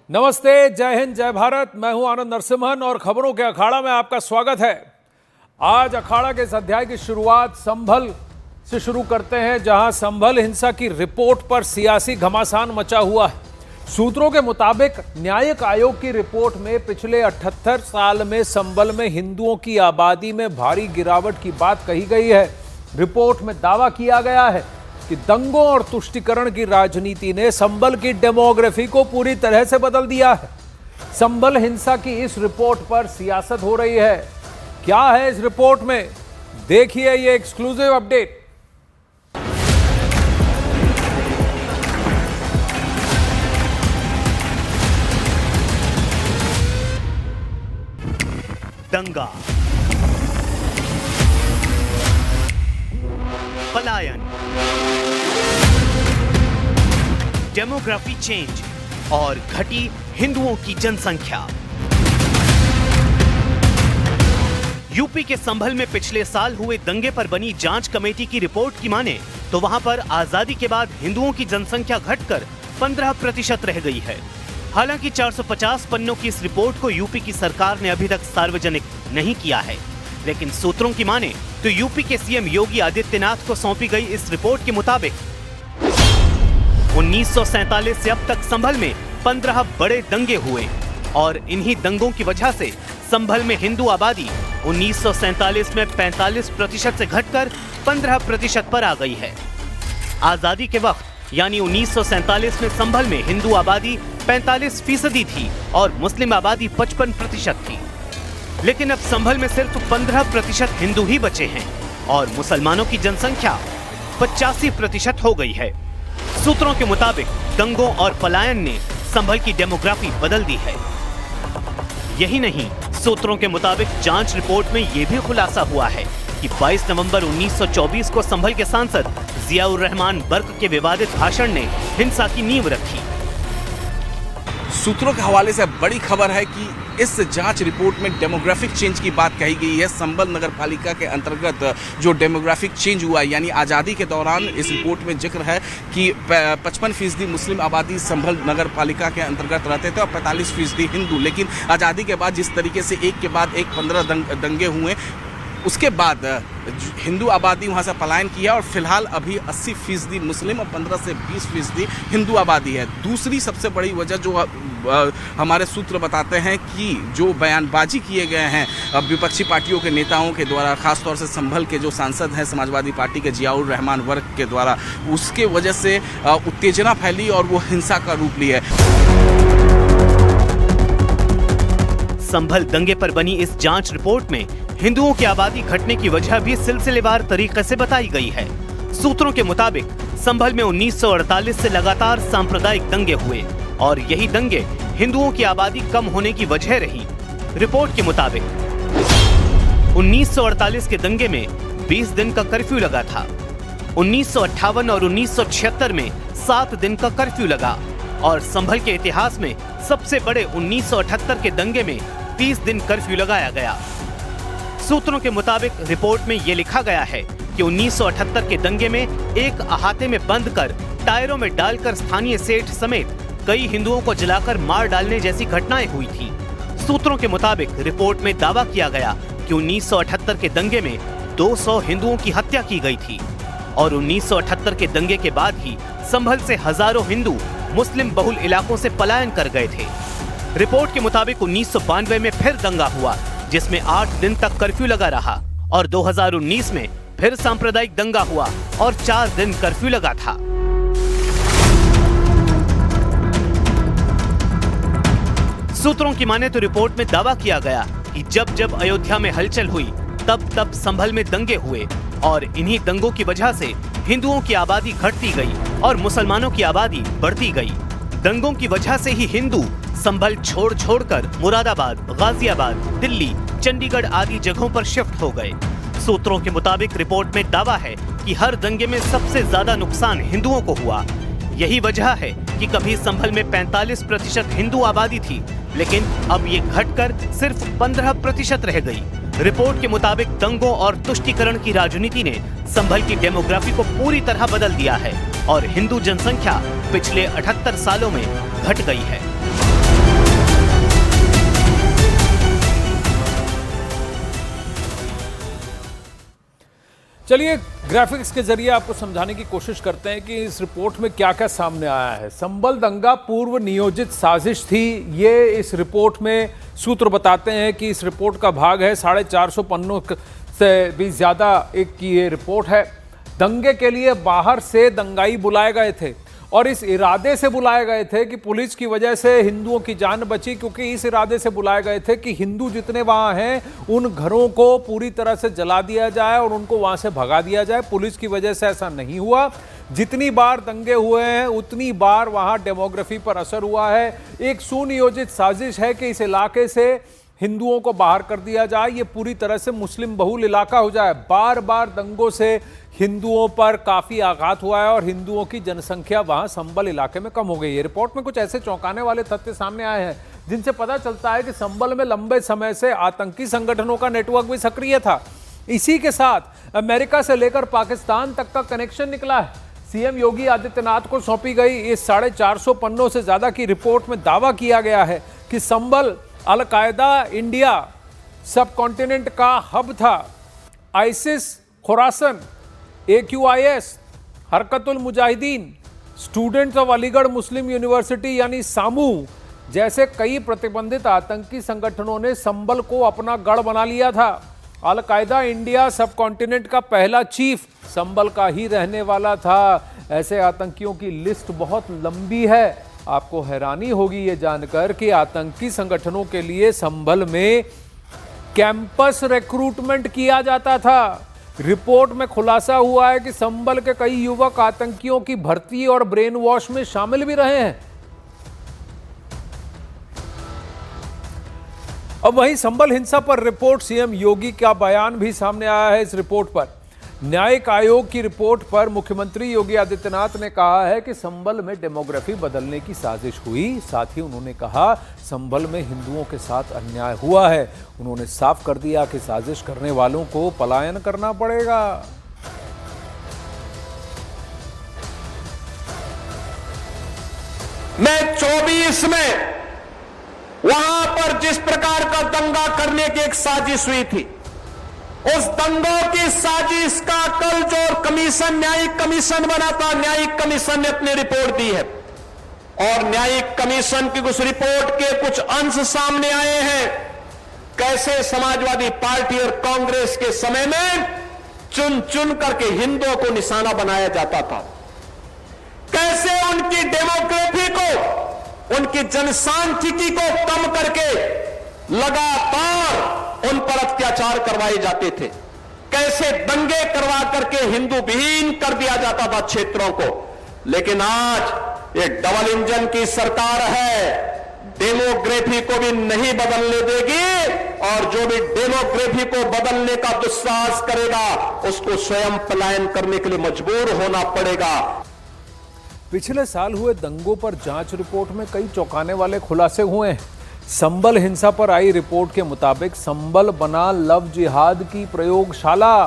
नमस्ते, जय हिंद, जय भारत। मैं हूं आनंद नरसिम्हन और खबरों के अखाड़ा में आपका स्वागत है। आज अखाड़ा के इस अध्याय की शुरुआत संभल से शुरू करते हैं, जहां संभल हिंसा की रिपोर्ट पर सियासी घमासान मचा हुआ है। सूत्रों के मुताबिक न्यायिक आयोग की रिपोर्ट में पिछले 78 साल में संभल में हिंदुओं की आबादी में भारी गिरावट की बात कही गई है। रिपोर्ट में दावा किया गया है कि दंगों और तुष्टीकरण की राजनीति ने संभल की डेमोग्राफी को पूरी तरह से बदल दिया है। संभल हिंसा की इस रिपोर्ट पर सियासत हो रही है। क्या है इस रिपोर्ट में, देखिए ये एक्सक्लूसिव अपडेट। दंगा, पलायन, डेमोग्राफी चेंज और घटी हिंदुओं की जनसंख्या। यूपी के संभल में पिछले साल हुए दंगे पर बनी जांच कमेटी की रिपोर्ट की माने तो वहां पर आजादी के बाद हिंदुओं की जनसंख्या घटकर 15% रह गई है। हालांकि 450 पन्नों की इस रिपोर्ट को यूपी की सरकार ने अभी तक सार्वजनिक नहीं किया है, लेकिन सूत्रों की माने तो यूपी के सीएम योगी आदित्यनाथ को सौंपी गई इस रिपोर्ट के मुताबिक 1947 से अब तक संभल में 15 बड़े दंगे हुए और इन्हीं दंगों की वजह से संभल में हिंदू आबादी 1947 में 45% से घटकर 15% पर आ गई है। आजादी के वक्त यानी 1947 में संभल में हिंदू आबादी 45% थी और मुस्लिम आबादी 55% थी, लेकिन अब संभल में सिर्फ 15% हिंदू ही बचे हैं और मुसलमानों की जनसंख्या 85% हो गई है। सूत्रों के मुताबिक दंगों और पलायन ने संभल की डेमोग्राफी बदल दी है। यही नहीं, सूत्रों के मुताबिक जांच रिपोर्ट में यह भी खुलासा हुआ है कि 22 नवंबर 1924 को संभल के सांसद जियाउर रहमान बर्क के विवादित भाषण ने हिंसा की नींव रखी। सूत्रों के हवाले से बड़ी खबर है कि इस जांच रिपोर्ट में डेमोग्राफिक चेंज की बात कही गई है। संभल नगर पालिका के अंतर्गत जो डेमोग्राफिक चेंज हुआ, यानी आज़ादी के दौरान इस रिपोर्ट में जिक्र है कि 55% मुस्लिम आबादी संभल नगर पालिका के अंतर्गत रहते थे और 45% हिंदू। लेकिन आज़ादी के बाद जिस तरीके से एक के बाद एक 15 दंगे हुए, उसके बाद हिंदू आबादी वहाँ से पलायन किया और फिलहाल अभी 80% मुस्लिम और 15 से 20% हिंदू आबादी है। दूसरी सबसे बड़ी वजह जो हमारे सूत्र बताते हैं कि जो बयानबाजी किए गए हैं विपक्षी पार्टियों के नेताओं के द्वारा, खासतौर से संभल के जो सांसद हैं समाजवादी पार्टी के जियाउर रहमान वर्क के द्वारा, उसके वजह से उत्तेजना फैली और वो हिंसा का रूप लिया है। संभल दंगे पर बनी इस जांच रिपोर्ट में हिंदुओं की आबादी घटने की वजह भी सिलसिलेवार तरीके से बताई गई है। सूत्रों के मुताबिक संभल में 1948 से लगातार सांप्रदायिक दंगे हुए और यही दंगे हिंदुओं की आबादी कम होने की वजह रही। रिपोर्ट के मुताबिक 1948 के दंगे में 20 दिन का कर्फ्यू लगा था। 1958 और 1976 में 7 दिन का कर्फ्यू लगा और संभल के इतिहास में सबसे बड़े 1978 के दंगे में 30 दिन कर्फ्यू लगाया गया। सूत्रों के मुताबिक रिपोर्ट में यह लिखा गया है कि 1978 के दंगे में एक अहाते में बंद कर टायरों में डालकर स्थानीय सेठ समेत कई हिंदुओं को जलाकर मार डालने जैसी घटनाएं हुई थी। सूत्रों के मुताबिक रिपोर्ट में दावा किया गया कि 1978 के दंगे में 200 हिंदुओं की हत्या की गई थी और 1978 के दंगे के बाद ही संभल से हजारों हिंदू मुस्लिम बहुल इलाकों से पलायन कर गए थे। रिपोर्ट के मुताबिक 1992 में फिर दंगा हुआ, जिसमें 8 दिन तक कर्फ्यू लगा रहा और 2019 में फिर सांप्रदायिक दंगा हुआ और 4 दिन कर्फ्यू लगा था। सूत्रों की माने तो रिपोर्ट में दावा किया गया कि जब जब अयोध्या में हलचल हुई तब तब संभल में दंगे हुए और इन्हीं दंगों की वजह से हिंदुओं की आबादी घटती गई और मुसलमानों की आबादी बढ़ती गई। दंगों की वजह से ही हिंदू संभल छोड़ छोड़कर मुरादाबाद, गाजियाबाद, दिल्ली, चंडीगढ़ आदि जगहों पर शिफ्ट हो गए। सूत्रों के मुताबिक रिपोर्ट में दावा है कि हर दंगे में सबसे ज्यादा नुकसान हिंदुओं को हुआ। यही वजह है कि कभी संभल में 45% हिंदू आबादी थी, लेकिन अब ये घटकर सिर्फ 15% रह गई। रिपोर्ट के मुताबिक दंगों और तुष्टीकरण की राजनीति ने संभल की डेमोग्राफी को पूरी तरह बदल दिया है और हिंदू जनसंख्या पिछले 78 सालों में घट गई है। चलिए ग्राफिक्स के जरिए आपको समझाने की कोशिश करते हैं कि इस रिपोर्ट में क्या क्या सामने आया है। संभल दंगा पूर्व नियोजित साजिश थी, ये इस रिपोर्ट में सूत्र बताते हैं कि इस रिपोर्ट का भाग है। 450 पन्नों से भी ज्यादा एक की ये रिपोर्ट है। दंगे के लिए बाहर से दंगाई बुलाए गए थे और इस इरादे से बुलाए गए थे कि पुलिस की वजह से हिंदुओं की जान बची, क्योंकि इस इरादे से बुलाए गए थे कि हिंदू जितने वहां हैं उन घरों को पूरी तरह से जला दिया जाए और उनको वहां से भगा दिया जाए। पुलिस की वजह से ऐसा नहीं हुआ। जितनी बार दंगे हुए हैं उतनी बार वहां डेमोग्राफी पर असर हुआ है। एक सुनियोजित साजिश है कि इस इलाके से हिंदुओं को बाहर कर दिया जाए, ये पूरी तरह से मुस्लिम बहुल इलाका हो जाए। बार बार दंगों से हिंदुओं पर काफी आघात हुआ है और हिंदुओं की जनसंख्या वहां संभल इलाके में कम हो गई है। रिपोर्ट में कुछ ऐसे चौंकाने वाले तथ्य सामने आए हैं जिनसे पता चलता है कि संभल में लंबे समय से आतंकी संगठनों का नेटवर्क भी सक्रिय था। इसी के साथ अमेरिका से लेकर पाकिस्तान तक का कनेक्शन निकला है। सीएम योगी आदित्यनाथ को सौंपी गई इस 450 पन्नों से ज्यादा की रिपोर्ट में दावा किया गया है कि Sambhal al Qaeda India subcontinent का हब था। ISIS, Khorasan, AQIS, Harkatul Mujahideen, students of Aligarh Muslim university यानी सामू जैसे कई प्रतिबंधित आतंकी संगठनों ने संभल को अपना गढ़ बना लिया था। अल-कायदा इंडिया सब कॉन्टिनेंट का पहला चीफ संभल का ही रहने वाला था। ऐसे आतंकियों की लिस्ट बहुत लंबी है। आपको हैरानी होगी ये जानकर कि आतंकी संगठनों के लिए संभल में कैंपस रिक्रूटमेंट किया जाता था। रिपोर्ट में खुलासा हुआ है कि संभल के कई युवक आतंकियों की भर्ती और ब्रेन वॉश में शामिल भी रहे हैं। अब वहीं संभल हिंसा पर रिपोर्ट, सीएम योगी का बयान भी सामने आया है। इस रिपोर्ट पर न्यायिक आयोग की रिपोर्ट पर मुख्यमंत्री योगी आदित्यनाथ ने कहा है कि संभल में डेमोग्राफी बदलने की साजिश हुई। साथ ही उन्होंने कहा संभल में हिंदुओं के साथ अन्याय हुआ है। उन्होंने साफ कर दिया कि साजिश करने वालों को पलायन करना पड़ेगा। मैं 24 में वहां पर जिस प्रकार का दंगा करने की एक साजिश हुई थी, उस दंगों की साजिश का कल जो कमीशन, न्यायिक कमीशन बना था, न्यायिक कमीशन ने अपनी रिपोर्ट दी है और न्यायिक कमीशन की उस रिपोर्ट के कुछ अंश सामने आए हैं। कैसे समाजवादी पार्टी और कांग्रेस के समय में चुन चुन करके हिंदुओं को निशाना बनाया जाता था, कैसे उनकी डेमोग्राफी को, उनकी जनसांख्यिकी को कम करके लगातार उन पर अत्याचार करवाए जाते थे, कैसे दंगे करवा करके हिंदू विहीन कर दिया जाता था क्षेत्रों को। लेकिन आज एक डबल इंजन की सरकार है, डेमोग्राफी को भी नहीं बदलने देगी और जो भी डेमोग्राफी को बदलने का दुस्साहस करेगा उसको स्वयं पलायन करने के लिए मजबूर होना पड़ेगा। पिछले साल हुए दंगों पर जांच रिपोर्ट में कई चौंकाने वाले खुलासे हुए हैं। संभल हिंसा पर आई रिपोर्ट के मुताबिक संभल बना लव जिहाद की प्रयोगशाला।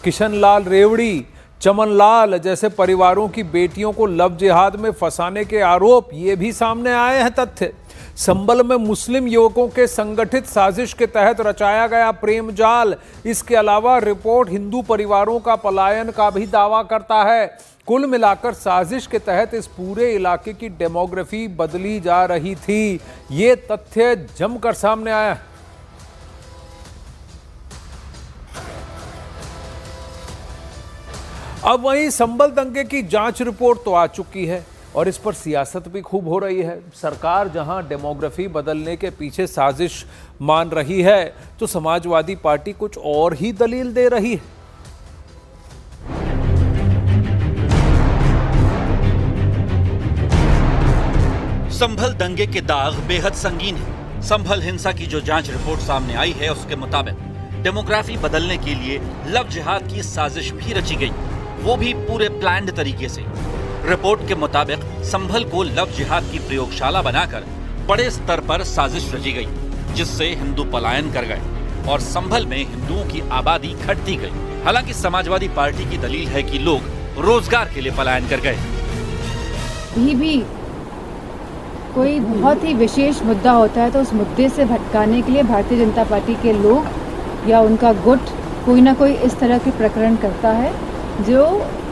किशनलाल रेवड़ी, चमनलाल जैसे परिवारों की बेटियों को लव जिहाद में फंसाने के आरोप ये भी सामने आए हैं तथ्य। संभल में मुस्लिम युवकों के संगठित साजिश के तहत रचाया गया प्रेम जाल। इसके अलावा रिपोर्ट हिंदू परिवारों का पलायन का भी दावा करता है। कुल मिलाकर साजिश के तहत इस पूरे इलाके की डेमोग्राफी बदली जा रही थी। ये तथ्य जमकर सामने आया। अब वहीं संभल दंगे की जांच रिपोर्ट तो आ चुकी है और इस पर सियासत भी खूब हो रही है। सरकार जहां डेमोग्राफी बदलने के पीछे साजिश मान रही है तो समाजवादी पार्टी कुछ और ही दलील दे रही है। संभल दंगे के दाग बेहद संगीन है। संभल हिंसा की जो जांच रिपोर्ट सामने आई है उसके मुताबिक डेमोग्राफी बदलने के लिए लव जिहाद की साजिश भी रची गई, वो भी पूरे प्लान्ड तरीके से। रिपोर्ट के मुताबिक संभल को लव जिहाद की प्रयोगशाला बनाकर बड़े स्तर पर साजिश रची गई, जिससे हिंदू पलायन कर गए और संभल में हिंदुओं की आबादी घटती गई। हालांकि समाजवादी पार्टी की दलील है कि लोग रोजगार के लिए पलायन कर गए। भी कोई बहुत ही विशेष मुद्दा होता है तो उस मुद्दे से भटकाने के लिए भारतीय जनता पार्टी के लोग या उनका गुट कोई ना कोई इस तरह के प्रकरण करता है जो